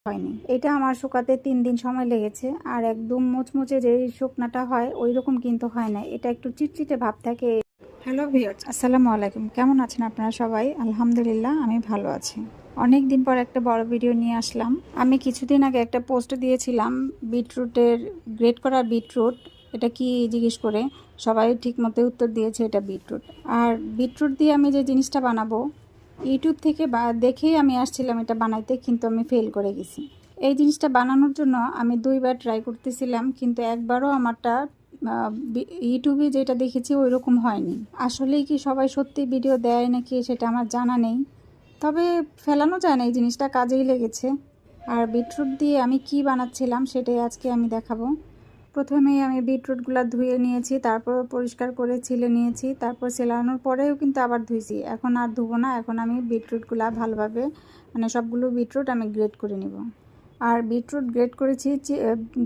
হয়নি। এটা আমার শুকাতে 3 দিন সময় লেগেছে। আর একদম মুচমুচে যে শুকনাটা হয় ওই রকম কিন্তু হয় না, এটা একটু চিটচিটে ভাব থাকে। হ্যালো ভিউয়ার্স, আসসালামু আলাইকুম। কেমন আছেন আপনারা সবাই? আলহামদুলিল্লাহ, আমি ভালো আছি। অনেক দিন পর একটা বড় ভিডিও নিয়ে আসলাম। আমি কিছুদিন আগে একটা পোস্ট দিয়েছিলাম বিটরুটের, গ্রেট করা বিটরুট এটা কি জিজ্ঞেস করে সবাই ঠিক মতো উত্তর দিয়েছে এটা বিটরুট। আর বিটরুট দিয়ে আমি যে জিনিসটা বানাবো ইউটিউব থেকে দেখেই আমি আসছিলাম এটা বানাইতে, কিন্তু আমি ফেল করে গেছি। এই জিনিসটা বানানোর জন্য আমি 2বার ট্রাই করতেছিলাম, কিন্তু একবারও আমারটা ইউটিউবে যেটা দেখেছি ওই রকম হয়নি। আসলেই কি সবাই সত্যি ভিডিও দেয় নাকি সেটা আমার জানা নেই, তবে ফেলানো যায় না, এই জিনিসটা কাজেই লেগেছে। আর বিটরুট দিয়ে আমি কি বানাচ্ছিলাম সেটাই আজকে আমি দেখাবো। প্রথমেই আমি বিটরুটগুলো ধুয়ে নিয়েছি, তারপর পরিষ্কার করে ছিলে নিয়েছি, তারপর ছেলানোর পরেও কিন্তু আবার ধুইছি। এখন আর ধুবো না, এখন আমি বিটরুটগুলো ভালোভাবে সবগুলো বিটরুট আমি গ্রেট করে নিব। আর বিটরুট গ্রেট করেছি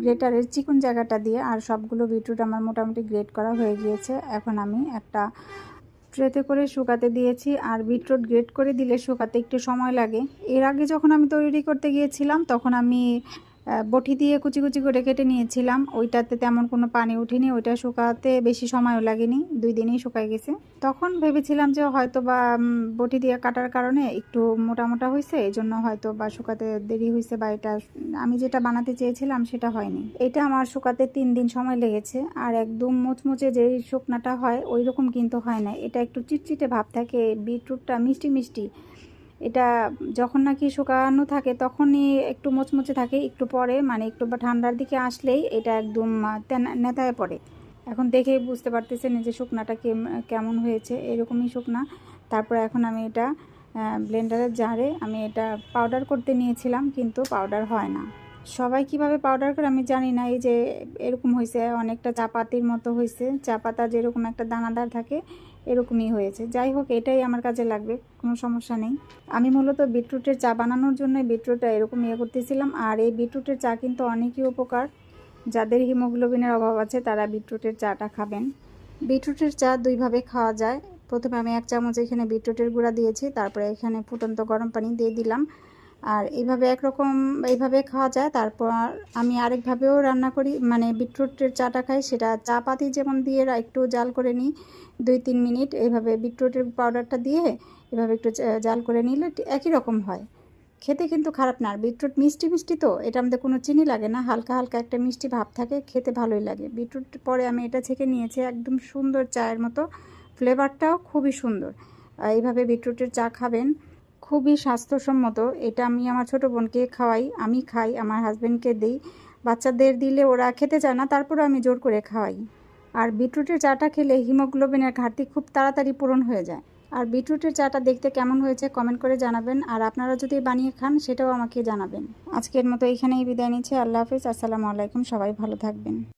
গ্রেটারের চিকন জায়গাটা দিয়ে। আর সবগুলো বিটরুট আমার মোটামুটি গ্রেট করা হয়ে গিয়েছে। এখন আমি একটা ট্রেতে করে শুকাতে দিয়েছি। আর বিটরুট গ্রেট করে দিলে শুকাতে একটু সময় লাগে। এর আগে যখন আমি তৈরি করতে গিয়েছিলাম তখন আমি বটি দিয়ে কুচি কুচি করে কেটে নিয়েছিলাম, ওইটাতে তেমন কোনো পানি উঠেনি, ওইটা শুকাতে বেশি সময়ও লাগেনি, 2 দিনেই শুকায় গেছে। তখন ভেবেছিলাম যে হয়তো বা বটি দিয়ে কাটার কারণে একটু মোটা মোটা হয়েছে, এই জন্য হয়তো বা শুকাতে দেরি হয়েছে, বা এটা আমি যেটা বানাতে চেয়েছিলাম সেটা হয়নি। এটা আমার শুকাতে 3 দিন সময় লেগেছে। আর একদম মুচমুচে যে শুকনাটা হয় ওই রকম কিন্তু হয় না, এটা একটু চিটচিটে ভাব থাকে। বিটরুটটা মিষ্টি মিষ্টি, এটা যখন নাকি শুকানো থাকে তখনই একটু মুচমুচে থাকে, একটু পরে একটু ঠান্ডার দিকে আসলেই এটা একদম নেতায় পড়ে। এখন দেখেই বুঝতে পারতেছেন যে শুকনাটা কেমন হয়েছে, এরকমই শুকনা। তারপর এখন আমি এটা ব্লেন্ডারের জারে আমি এটা পাউডার করতে নিয়েছিলাম, কিন্তু পাউডার হয় না। সবাই কিভাবে পাউডার করে আমি জানি না, এই যে এরকম হয়েছে, অনেকটা চা পাতির মতো হয়েছে, চা পাতা যেরকম একটা দানাদার থাকে এরকমই হয়েছে। যাই হোক, এটাই আমার কাজে লাগবে, কোনো সমস্যা নেই। আমি মূলত বিটরুটের চা বানানোর জন্য বিটরুটটা এরকম করতেছিলাম। আর এই বিটরুটের চা কিন্তু অনেকই উপকার, যাদের হিমোগ্লোবিনের অভাব আছে তারা বিটরুটের চাটা খাবেন। বিটরুটের চা 2ভাবে খাওয়া যায়। প্রথমে আমি 1 চামচ এখানে বিটরুটের গুঁড়া দিয়েছি, তারপরে এখানে ফুটন্ত গরম পানি দিয়ে দিলাম। আর এইভাবে একরকম এইভাবে খাওয়া যায়। তারপর আমি আরেকভাবেও রান্না করি, বিটরুটের চাটা খাই, সেটা চা পাতি যেমন দিয়ে একটু জাল করে নিই 2-3 মিনিট, এইভাবে বিটরুটের পাউডারটা দিয়ে এভাবে একটু জাল করে নিলে একই রকম হয়। খেতে কিন্তু খারাপ না। আর বিটরুট মিষ্টি মিষ্টি তো, এটা আমাদের কোনো চিনি লাগে না, হালকা হালকা একটা মিষ্টি ভাব থাকে, খেতে ভালোই লাগে। বিটরুট পরে আমি এটা ছেঁকে নিয়েছি, একদম সুন্দর চায়ের মতো, ফ্লেভারটাও খুবই সুন্দর। এইভাবে বিটরুটের চা খাবেন, খুবই স্বাস্থ্যসম্মত। এটা আমি আমার ছোটো বোনকে খাওয়াই, আমি খাই, আমার হাজব্যান্ডকে দিই, বাচ্চাদের দিলে ওরা খেতে চায় না, তারপরে আমি জোর করে খাওয়াই। আর বিটরুটের চাটা খেলে হিমোগ্লোবিনের ঘাটতি খুব তাড়াতাড়ি পূরণ হয়ে যায়। আর বিটরুটের চাটা দেখতে কেমন হয়েছে কমেন্ট করে জানাবেন। আর আপনারা যদি বানিয়ে খান সেটাও আমাকে জানাবেন। আজকের মতো এইখানেই বিদায় নিচ্ছি। আল্লাহ হাফিজ, আসসালামু আলাইকুম। সবাই ভালো থাকবেন।